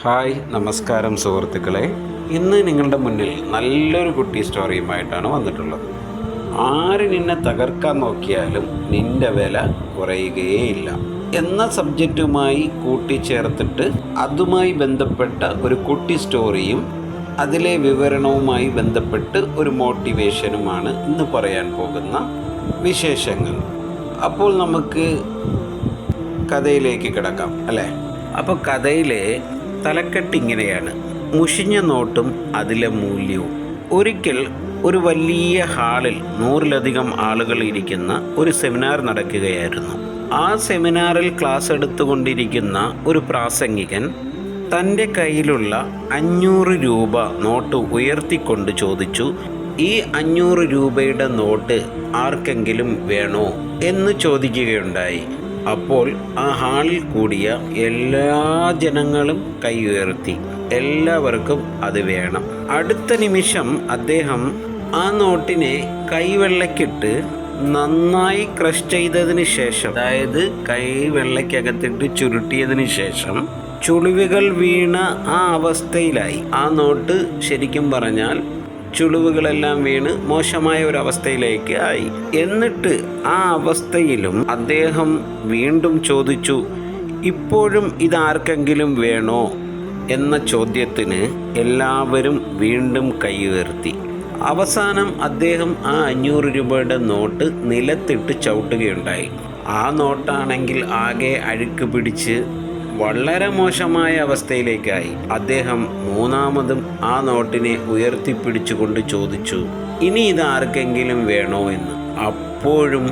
Hi, നമസ്കാരം സുഹൃത്തുക്കളെ. ഇന്ന് നിങ്ങളുടെ മുന്നിൽ നല്ലൊരു കുട്ടി സ്റ്റോറിയുമായിട്ടാണ് വന്നിട്ടുള്ളത്. ആര് നിന്നെ തകർക്കാൻ നോക്കിയാലും നിന്റെ വില കുറയുകയേയില്ല എന്ന സബ്ജക്റ്റുമായി കൂട്ടിച്ചേർത്തിട്ട് അതുമായി ബന്ധപ്പെട്ട ഒരു കുട്ടി സ്റ്റോറിയും അതിലെ വിവരണവുമായി ബന്ധപ്പെട്ട് ഒരു മോട്ടിവേഷനുമാണ് ഇന്ന് പറയാൻ പോകുന്ന വിശേഷങ്ങൾ. അപ്പോൾ നമുക്ക് കഥയിലേക്ക് കിടക്കാം അല്ലേ? അപ്പോൾ കഥയിലെ തലക്കെട്ട് ഇങ്ങനെയാണ്: മുഷിഞ്ഞ നോട്ടും അതിലെ മൂല്യവും. ഒരിക്കൽ ഒരു വലിയ ഹാളിൽ 100-ലധികം ആളുകൾ ഇരിക്കുന്ന ഒരു സെമിനാർ നടക്കുകയായിരുന്നു. ആ സെമിനാറിൽ ക്ലാസ് എടുത്തുകൊണ്ടിരിക്കുന്ന ഒരു പ്രാസംഗികൻ തൻ്റെ കയ്യിലുള്ള 500 രൂപ നോട്ട് ഉയർത്തിക്കൊണ്ട് ചോദിച്ചു, ഈ 500 രൂപയുടെ നോട്ട് ആർക്കെങ്കിലും വേണോ എന്ന് ചോദിക്കുകയുണ്ടായി. അപ്പോൾ ആ ഹാളിൽ കൂടിയ എല്ലാ ജനങ്ങളും കൈ ഉയർത്തി. എല്ലാവർക്കും അത് വേണം. അടുത്ത നിമിഷം അദ്ദേഹം ആ നോട്ടിനെ കൈവെള്ളയ്ക്കിട്ട് നന്നായി ക്രഷ് ചെയ്തതിന് ശേഷം, അതായത് കൈവെള്ളയ്ക്കകത്തിട്ട് ചുരുട്ടിയതിന് ശേഷം ചുളിവുകൾ വീണ ആ അവസ്ഥയിലായി. ആ നോട്ട് ശരിക്കും പറഞ്ഞാൽ ചുളിവുകളെല്ലാം വീണ് മോശമായ ഒരു അവസ്ഥയിലേക്ക് ആയി. എന്നിട്ട് ആ അവസ്ഥയിലും അദ്ദേഹം വീണ്ടും ചോദിച്ചു, ഇപ്പോഴും ഇതാർക്കെങ്കിലും വേണോ എന്ന ചോദ്യത്തിന് എല്ലാവരും വീണ്ടും കൈ ഉയർത്തി. അവസാനം അദ്ദേഹം ആ 500 രൂപയുടെ നോട്ട് നിലത്തിട്ട് ചവിട്ടുകയുണ്ടായി. ആ നോട്ടാണെങ്കിൽ ആകെ അഴുക്ക് പിടിച്ച് വളരെ മോശമായ അവസ്ഥയിലേക്കായി. അദ്ദേഹം മൂന്നാമതും ആ നോട്ടിനെ ഉയർത്തിപ്പിടിച്ചുകൊണ്ട് ചോദിച്ചു, ഇനി ഇതാർക്കെങ്കിലും വേണോ എന്ന്. അപ്പോഴും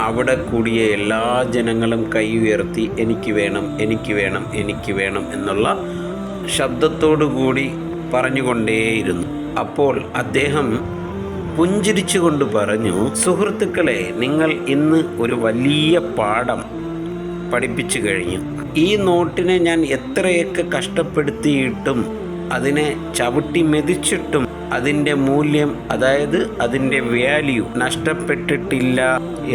അവിടെ കൂടിയ എല്ലാ ജനങ്ങളും കൈ ഉയർത്തി, എനിക്ക് വേണം, എനിക്ക് വേണം, എനിക്ക് വേണം എന്നുള്ള ശബ്ദത്തോടു കൂടി പറഞ്ഞുകൊണ്ടേയിരുന്നു. അപ്പോൾ അദ്ദേഹം പുഞ്ചിരിച്ചുകൊണ്ട് പറഞ്ഞു, സുഹൃത്തുക്കളെ, നിങ്ങൾ ഇന്ന് ഒരു വലിയ പാഠം പഠിപ്പിച്ചു കഴിഞ്ഞു. ഈ നോട്ടിനെ ഞാൻ എത്രയൊക്കെ കഷ്ടപ്പെടുത്തിയിട്ടും അതിനെ ചവിട്ടി മെതിച്ചിട്ടും അതിൻ്റെ മൂല്യം, അതായത് അതിൻ്റെ വാല്യൂ നഷ്ടപ്പെട്ടിട്ടില്ല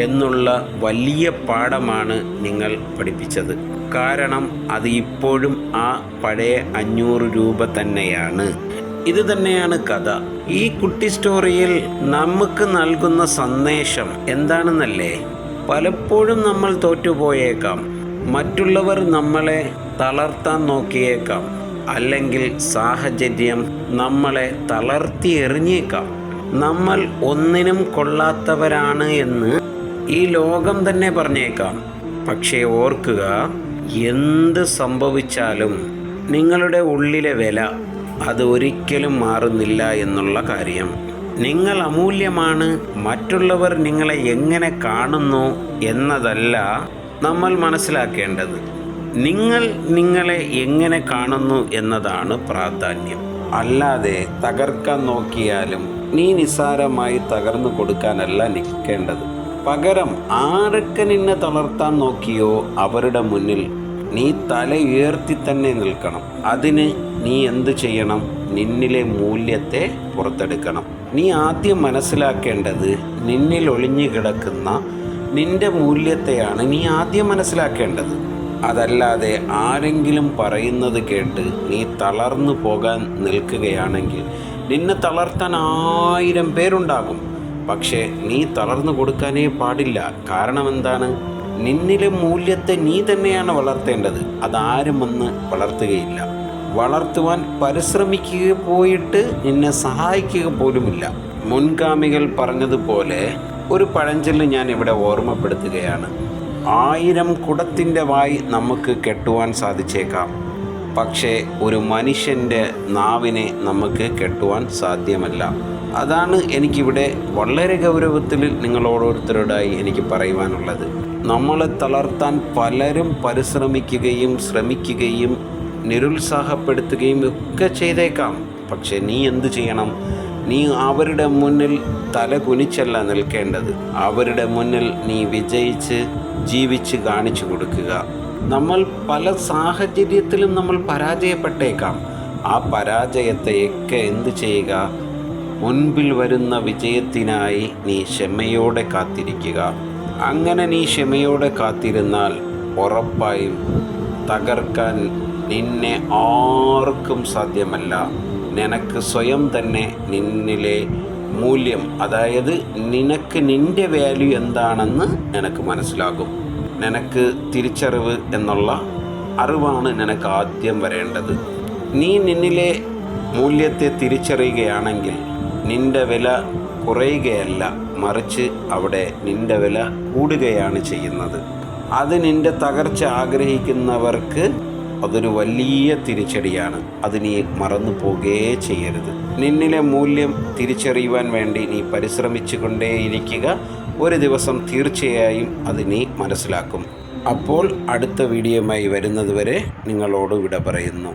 എന്നുള്ള വലിയ പാഠമാണ് നിങ്ങൾ പഠിപ്പിച്ചത്. കാരണം അത് ഇപ്പോഴും ആ പഴയ 500 രൂപ തന്നെയാണ്. ഇത് തന്നെയാണ് കഥ. ഈ കുട്ടി സ്റ്റോറിയിൽ നമുക്ക് നൽകുന്ന സന്ദേശം എന്താണെന്നല്ലേ? പലപ്പോഴും നമ്മൾ തോറ്റുപോയേക്കാം. മറ്റുള്ളവർ നമ്മളെ തളർത്താൻ നോക്കിയേക്കാം. അല്ലെങ്കിൽ സാഹചര്യം നമ്മളെ തളർത്തി എറിഞ്ഞേക്കാം. നമ്മൾ ഒന്നിനും കൊള്ളാത്തവരാണ് എന്ന് ഈ ലോകം തന്നെ പറഞ്ഞേക്കാം. പക്ഷേ ഓർക്കുക, എന്ത് സംഭവിച്ചാലും നിങ്ങളുടെ ഉള്ളിലെ വില അത് ഒരിക്കലും മാറുന്നില്ല എന്നുള്ള കാര്യം. നിങ്ങൾ അമൂല്യമാണ്. മറ്റുള്ളവർ നിങ്ങളെ എങ്ങനെ കാണുന്നു എന്നതല്ല നമ്മൾ മനസ്സിലാക്കേണ്ടത്. നിങ്ങൾ നിങ്ങളെ എങ്ങനെ കാണുന്നു എന്നതാണ് പ്രാധാന്യം. അല്ലാതെ തകർക്കാൻ നോക്കിയാലും നീ നിസ്സാരമായി തകർന്നു കൊടുക്കാനല്ല നിൽക്കേണ്ടത്. പകരം ആരൊക്കെ നിന്നെ തളർത്താൻ നോക്കിയോ അവരുടെ മുന്നിൽ നീ തല ഉയർത്തി തന്നെ നിൽക്കണം. അതിന് നീ എന്ത് ചെയ്യണം? നിന്നിലെ മൂല്യത്തെ പുറത്തെടുക്കണം. നീ ആദ്യം മനസ്സിലാക്കേണ്ടത് നിന്നിൽ ഒളിഞ്ഞു കിടക്കുന്ന നിന്റെ മൂല്യത്തെയാണ് നീ ആദ്യം മനസ്സിലാക്കേണ്ടത്. അതല്ലാതെ ആരെങ്കിലും പറയുന്നത് കേട്ട് നീ തളർന്നു പോകാൻ നിൽക്കുകയാണെങ്കിൽ നിന്നെ തളർത്താൻ 1000 പേരുണ്ടാകും. പക്ഷേ നീ തളർന്നു കൊടുക്കാനേ പാടില്ല. കാരണം എന്താണ്? നിന്നിലെ മൂല്യത്തെ നീ തന്നെയാണ് വളർത്തേണ്ടത്. അതാരും വന്ന് വളർത്തുകയില്ല. വളർത്തുവാൻ പരിശ്രമിക്കുക പോയിട്ട് നിന്നെ സഹായിക്കുക പോലുമില്ല. മുൻഗാമികൾ പറഞ്ഞതുപോലെ ഒരു പഴഞ്ചൊല്ല് ഞാൻ ഇവിടെ ഓർമ്മപ്പെടുത്തുകയാണ്. 1000 കുടത്തിൻ്റെ വായ് നമുക്ക് കെട്ടുവാൻ സാധിച്ചേക്കാം, പക്ഷേ ഒരു മനുഷ്യൻ്റെ നാവിനെ നമുക്ക് കെട്ടുവാൻ സാധ്യമല്ല. അതാണ് എനിക്കിവിടെ വളരെ ഗൗരവത്തിൽ നിങ്ങളോരോരുത്തരോടായി എനിക്ക് പറയുവാനുള്ളത്. നമ്മളെ തളർത്താൻ പലരും പരിശ്രമിക്കുകയും ശ്രമിക്കുകയും നിരുത്സാഹപ്പെടുത്തുകയും ഒക്കെ ചെയ്തേക്കാം. പക്ഷെ നീ എന്തു ചെയ്യണം? നീ അവരുടെ മുന്നിൽ തല കുനിച്ചല്ല നിൽക്കേണ്ടത്. അവരുടെ മുന്നിൽ നീ വിജയിച്ച് ജീവിച്ച് കാണിച്ചു കൊടുക്കുക. നമ്മൾ പല സാഹചര്യത്തിലും നമ്മൾ പരാജയപ്പെട്ടേക്കാം. ആ പരാജയത്തെയൊക്കെ എന്തു ചെയ്യുക? മുൻപിൽ വരുന്ന വിജയത്തിനായി നീ ക്ഷമയോടെ കാത്തിരിക്കുക. അങ്ങനെ നീ ക്ഷമയോടെ കാത്തിരുന്നാൽ ഉറപ്പായും തകർക്കാൻ നിന്നെ ആർക്കും സാധ്യമല്ല. നിനക്ക് സ്വയം തന്നെ നിന്നിലെ മൂല്യം, അതായത് നിനക്ക് നിൻ്റെ വാല്യൂ എന്താണെന്ന് നിനക്ക് മനസ്സിലാകും. നിനക്ക് തിരിച്ചറിവ് എന്നുള്ള അറിവാണ് നിനക്ക് ആദ്യം വരേണ്ടത്. നീ നിന്നിലെ മൂല്യത്തെ തിരിച്ചറിയുകയാണെങ്കിൽ നിൻ്റെ വില കുറയുകയല്ല, മറിച്ച് അവിടെ നിൻ്റെ വില കൂടുകയാണ് ചെയ്യുന്നത്. അത് നിൻ്റെ തകർച്ച ആഗ്രഹിക്കുന്നവർക്ക് അതൊരു വലിയ തിരിച്ചടിയാണ്. അത് നീ മറന്നു പോകുകയേ ചെയ്യരുത്. നിന്നിലെ മൂല്യം തിരിച്ചറിയുവാൻ വേണ്ടി നീ പരിശ്രമിച്ചു കൊണ്ടേയിരിക്കുക. ഒരു ദിവസം തീർച്ചയായും അത് നീ മനസ്സിലാക്കും. അപ്പോൾ അടുത്ത വീഡിയോയുമായി വരുന്നതുവരെ നിങ്ങളോട് വിട പറയുന്നു.